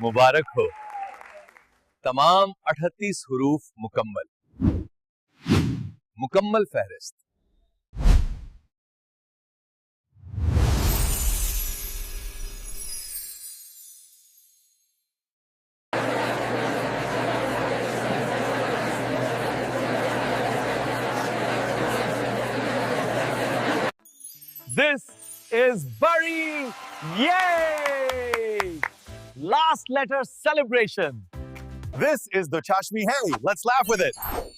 مبارک ہو. تمام 38 حروف مکمل فہرست. This is Bari! Yay! Last letter celebration. This is Dochashmi Hey. Let's laugh with it.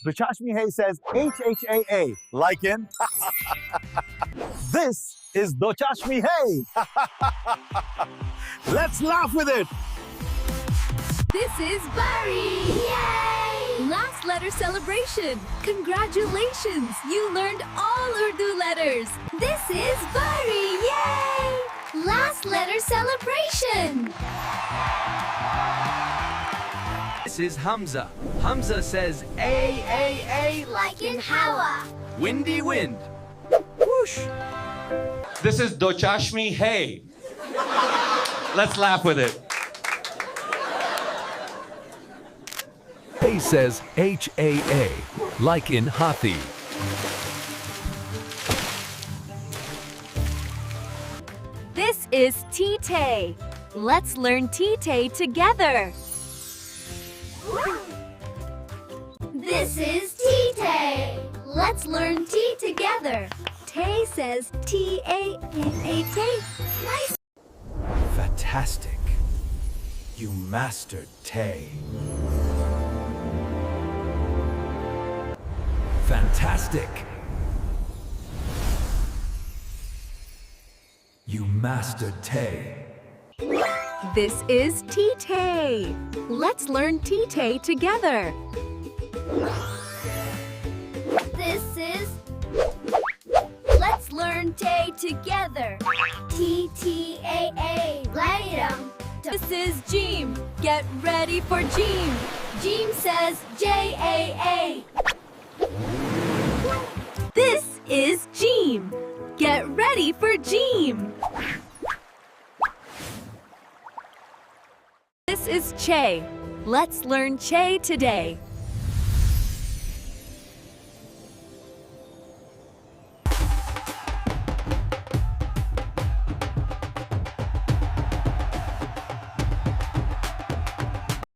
Dochashmi Hey says H-H-A-A, like in. This is Dochashmi Hey. Let's laugh with it. This is Bari! Yay! Last letter celebration. Congratulations! You learned all Urdu letters. This is Bari! Yay! Last letter celebration. This is Hamza. Hamza says A, A, A, Like in Hawa. windy wind. Whoosh! This is Dochashmi Hey. Let's laugh with it. A says H-A-A, like in Hathi. This is T-Tay. Let's learn T-Tay together. This is T-Tay. Let's learn T together. Tay says T-A-N-A, Tay. Nice. Fantastic. You mastered Tay. Fantastic. You mastered Tay. This is T-Tay. Let's learn T-Tay together. This is... Let's learn Tay together. T-T-A-A. Light 'em. This is Jim. Get ready for Jim. Jim says J-A-A. This is Jim. Get ready for Jim. This is Che. Let's learn Che today.